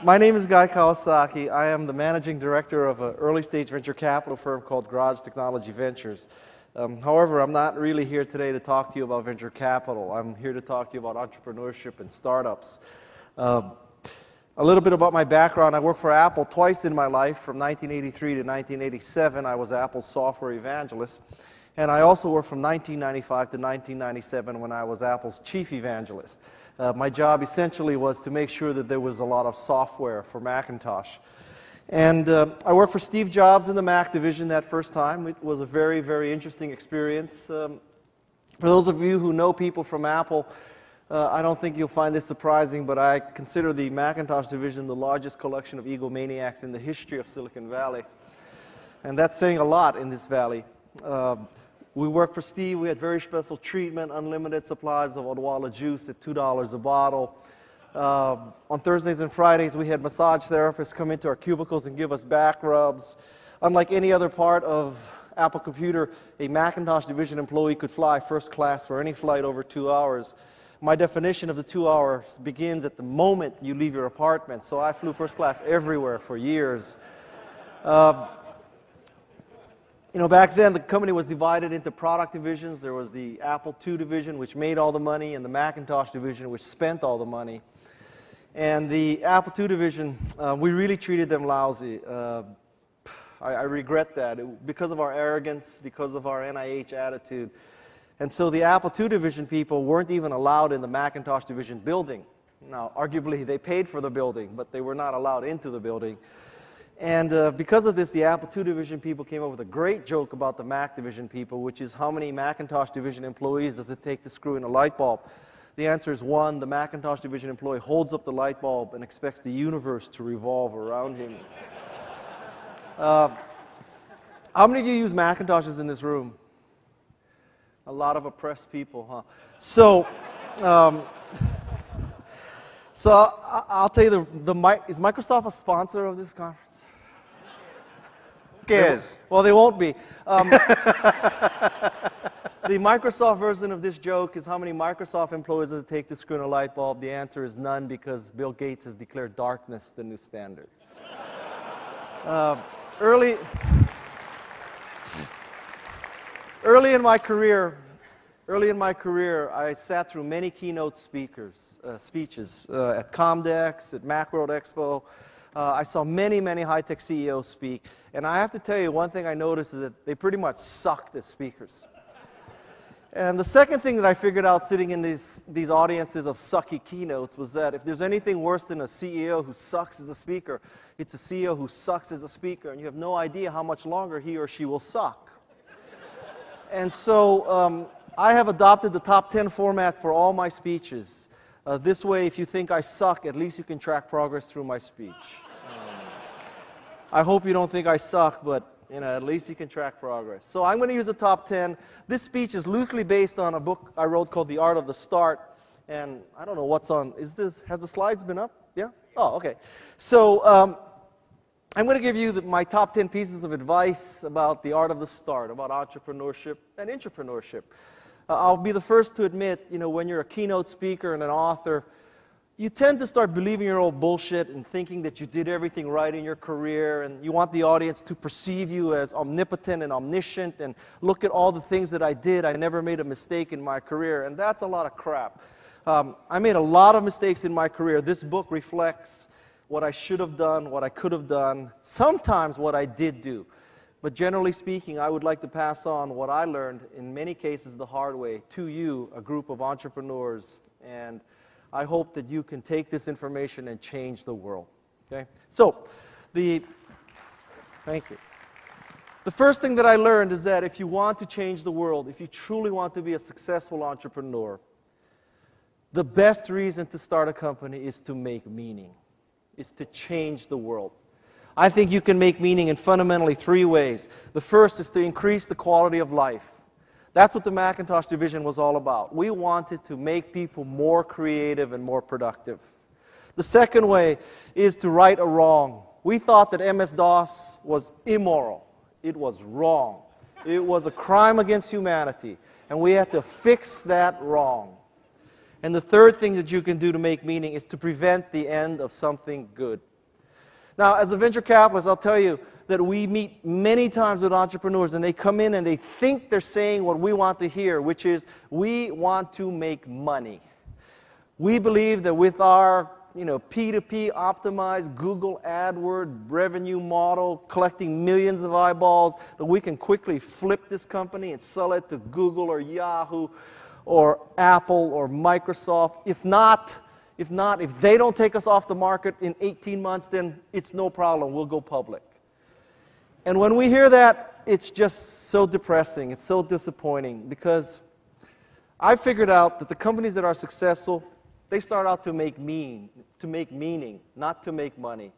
My name is Guy Kawaski. I am the managing director of an early-stage venture capital firm called Garage Technology Ventures. However, I'm not really here today to talk to you about venture capital. I'm here to talk to you about entrepreneurship and startups. A little bit about my background. I worked for Apple twice in my life. From 1983 to 1987, I was Apple's software evangelist. And I also worked from 1995 to 1997 when I was Apple's chief evangelist. My job essentially was to make sure that there was a lot of software for Macintosh. And I worked for Steve Jobs in the Mac division that first time. It was a very, very interesting experience. For those of you who know people from Apple, I don't think you'll find this surprising, but I consider the Macintosh division the largest collection of egomaniacs in the history of Silicon Valley. And that's saying a lot in this valley. We worked for Steve. We had very special treatment, unlimited supplies of Odwalla juice at $2 a bottle. On Thursdays and Fridays, we had massage therapists come into our cubicles and give us back rubs. Unlike any other part of Apple Computer, a Macintosh division employee could fly first class for any flight over 2 hours. My definition of the 2 hours begins at the moment you leave your apartment, so I flew first class everywhere for years. You know, back then the company was divided into product divisions. There was the Apple II division, which made all the money, and the Macintosh division, which spent all the money. And the Apple II division, we really treated them lousy. I regret that, because of our arrogance, because of our NIH attitude. And so the Apple II division people weren't even allowed in the Macintosh division building. Now, arguably, they paid for the building, but they were not allowed into the building. And because of this, the Apple II division people came up with a great joke about the Mac division people, which is how many Macintosh division employees does it take to screw in a light bulb? The answer is one. The Macintosh division employee holds up the light bulb and expects the universe to revolve around him. How many of you use Macintoshes in this room? A lot of oppressed people, huh? So, I'll tell you, is Microsoft a sponsor of this conference? Yes. Well, they won't be. The Microsoft version of this joke is how many Microsoft employees does it take to screw in a light bulb? The answer is none, because Bill Gates has declared darkness the new standard. Early in my career, I sat through many keynote speeches at Comdex, at Macworld Expo. I saw many, many high-tech CEOs speak. And I have to tell you, one thing I noticed is that they pretty much sucked as speakers. And the second thing that I figured out sitting in these audiences of sucky keynotes was that if there's anything worse than a CEO who sucks as a speaker, it's a CEO who sucks as a speaker, and you have no idea how much longer he or she will suck. And so I have adopted the top 10 format for all my speeches. This way, if you think I suck, at least you can track progress through my speech. I hope you don't think I suck, but at least you can track progress. So I'm going to use the top 10. This speech is loosely based on a book I wrote called The Art of the Start. And I don't know what's on. Has the slides been up? Yeah? Oh, okay. So I'm going to give you my top 10 pieces of advice about the art of the start, about entrepreneurship and intrapreneurship. I'll be the first to admit, when you're a keynote speaker and an author, you tend to start believing your old bullshit and thinking that you did everything right in your career, and you want the audience to perceive you as omnipotent and omniscient, and look at all the things that I did. I never made a mistake in my career, and that's a lot of crap. I made a lot of mistakes in my career. This book reflects what I should have done, what I could have done, sometimes what I did do. But generally speaking, I would like to pass on what I learned, in many cases the hard way, to you, a group of entrepreneurs. And I hope that you can take this information and change the world. Okay? So, thank you. The first thing that I learned is that if you want to change the world, if you truly want to be a successful entrepreneur, the best reason to start a company is to make meaning, is to change the world. I think you can make meaning in fundamentally 3 ways. The first is to increase the quality of life. That's what the Macintosh division was all about. We wanted to make people more creative and more productive. The second way is to right a wrong. We thought that MS-DOS was immoral. It was wrong. It was a crime against humanity, and we had to fix that wrong. And the third thing that you can do to make meaning is to prevent the end of something good. Now, as a venture capitalist, I'll tell you that we meet many times with entrepreneurs, and they come in and they think they're saying what we want to hear, which is, we want to make money. We believe that with our P2P optimized Google AdWords revenue model, collecting millions of eyeballs, that we can quickly flip this company and sell it to Google or Yahoo or Apple or Microsoft. If they don't take us off the market in 18 months, then it's no problem. We'll go public. And when we hear that, it's just so depressing. It's so disappointing, because I figured out that the companies that are successful, they start out to make meaning, not to make money.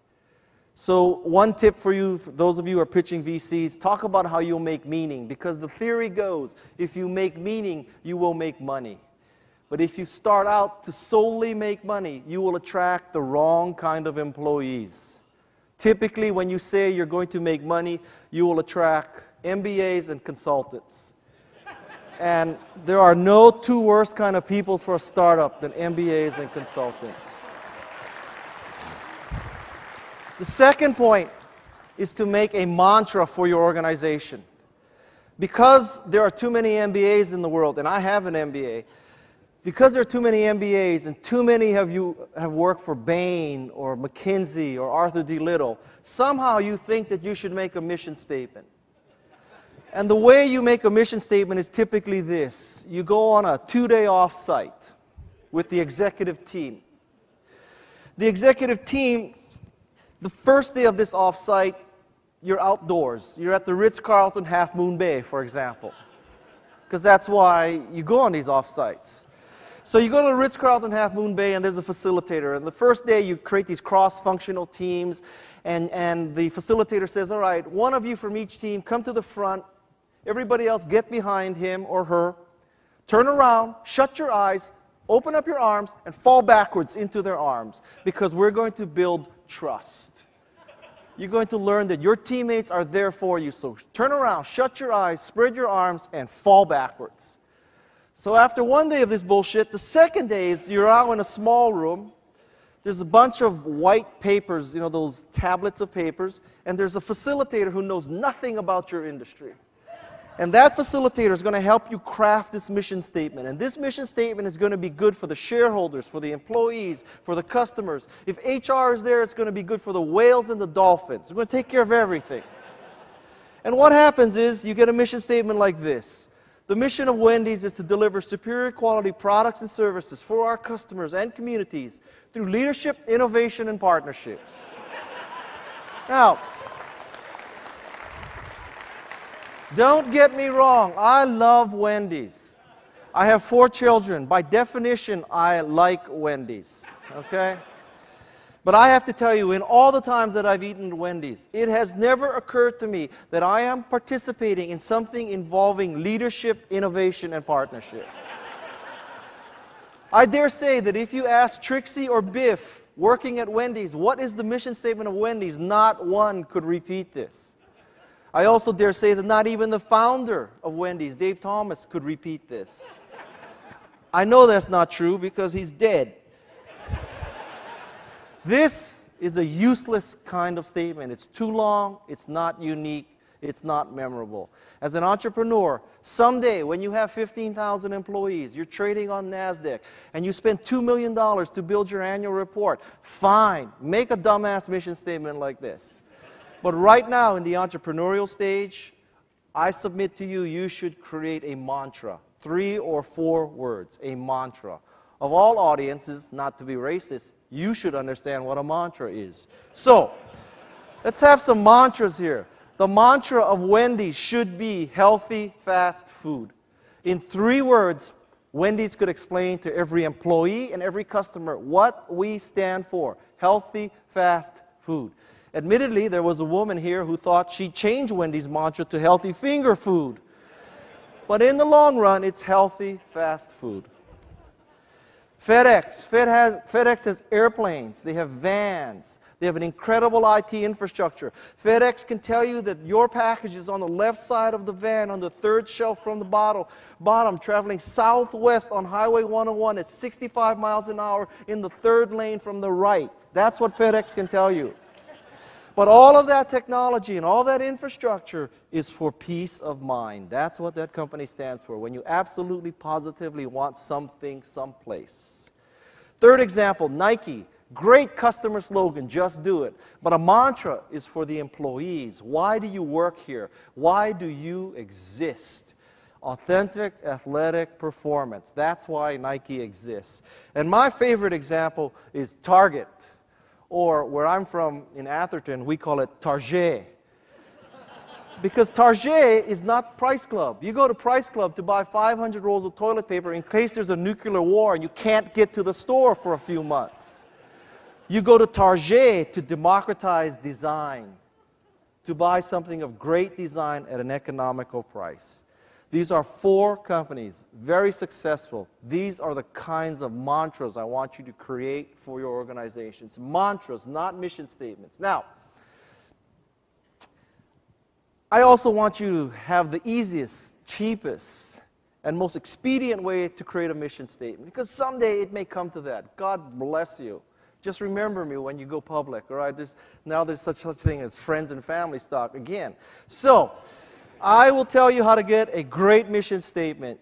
So one tip for you, for those of you who are pitching VCs, talk about how you'll make meaning, because the theory goes, if you make meaning, you will make money. But if you start out to solely make money, you will attract the wrong kind of employees. Typically, when you say you're going to make money, you will attract MBAs and consultants. And there are no two worse kind of people for a startup than MBAs and consultants. The second point is to make a mantra for your organization. Because there are too many MBAs in the world, and I have an MBA, because there are too many MBAs and too many of you have worked for Bain or McKinsey or Arthur D. Little, somehow you think that you should make a mission statement. And the way you make a mission statement is typically this. You go on a 2-day off-site with the executive team. The executive team, the first day of this off-site, you're outdoors. You're at the Ritz-Carlton Half Moon Bay, for example, because that's why you go on these off-sites. So you go to the Ritz-Carlton Half Moon Bay, and there's a facilitator. And the first day, you create these cross-functional teams, and the facilitator says, all right, one of you from each team, come to the front. Everybody else, get behind him or her. Turn around, shut your eyes, open up your arms, and fall backwards into their arms, because we're going to build trust. You're going to learn that your teammates are there for you. So turn around, shut your eyes, spread your arms, and fall backwards. So after one day of this bullshit, the second day is you're out in a small room. There's a bunch of white papers, those tablets of papers, and there's a facilitator who knows nothing about your industry. And that facilitator is going to help you craft this mission statement. And this mission statement is going to be good for the shareholders, for the employees, for the customers. If HR is there, it's going to be good for the whales and the dolphins. We're going to take care of everything. And what happens is you get a mission statement like this. The mission of Wendy's is to deliver superior quality products and services for our customers and communities through leadership, innovation, and partnerships. Now, don't get me wrong. I love Wendy's. I have 4 children. By definition, I like Wendy's. Okay? But I have to tell you, in all the times that I've eaten at Wendy's, it has never occurred to me that I am participating in something involving leadership, innovation, and partnerships. I dare say that if you ask Trixie or Biff, working at Wendy's, what is the mission statement of Wendy's, not one could repeat this. I also dare say that not even the founder of Wendy's, Dave Thomas, could repeat this. I know that's not true because he's dead. This is a useless kind of statement. It's too long, it's not unique, it's not memorable. As an entrepreneur, someday when you have 15,000 employees, you're trading on NASDAQ, and you spend $2 million to build your annual report, fine, make a dumbass mission statement like this. But right now in the entrepreneurial stage, I submit to you, you should create a mantra, 3 or 4 words, a mantra. Of all audiences, not to be racist, you should understand what a mantra is. So, let's have some mantras here. The mantra of Wendy's should be healthy, fast food. In 3 words, Wendy's could explain to every employee and every customer what we stand for. Healthy, fast food. Admittedly, there was a woman here who thought she'd change Wendy's mantra to healthy finger food. But in the long run, it's healthy, fast food. FedEx has airplanes. They have vans. They have an incredible IT infrastructure. FedEx can tell you that your package is on the left side of the van, on the third shelf from the bottom, traveling southwest on Highway 101 at 65 miles an hour in the third lane from the right. That's what FedEx can tell you. But all of that technology and all that infrastructure is for peace of mind. That's what that company stands for, when you absolutely, positively want something someplace. Third example, Nike. Great customer slogan, just do it. But a mantra is for the employees. Why do you work here? Why do you exist? Authentic athletic performance. That's why Nike exists. And my favorite example is Target. Or where I'm from in Atherton, we call it Target. Because Target is not Price Club. You go to Price Club to buy 500 rolls of toilet paper in case there's a nuclear war and you can't get to the store for a few months. You go to Target to democratize design, to buy something of great design at an economical price. These are 4 companies, very successful. These are the kinds of mantras I want you to create for your organizations. Mantras, not mission statements. Now, I also want you to have the easiest, cheapest, and most expedient way to create a mission statement, because someday it may come to that. God bless you. Just remember me when you go public, all right? Now there's such thing as friends and family stock again. So, I will tell you how to get a great mission statement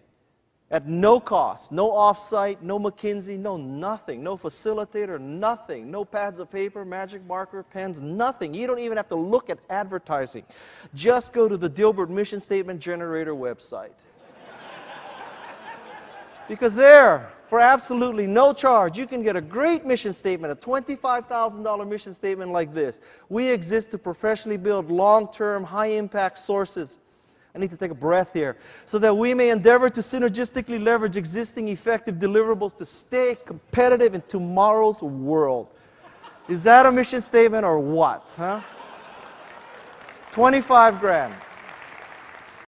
at no cost, no offsite, no McKinsey, no nothing, no facilitator, nothing, no pads of paper, magic marker, pens, nothing. You don't even have to look at advertising. Just go to the Dilbert Mission Statement Generator website. Because there, for absolutely no charge, you can get a great mission statement, a $25,000 mission statement like this. We exist to professionally build long-term, high-impact sources. I need to take a breath here. So that we may endeavor to synergistically leverage existing effective deliverables to stay competitive in tomorrow's world. Is that a mission statement or what? Huh? 25 grand.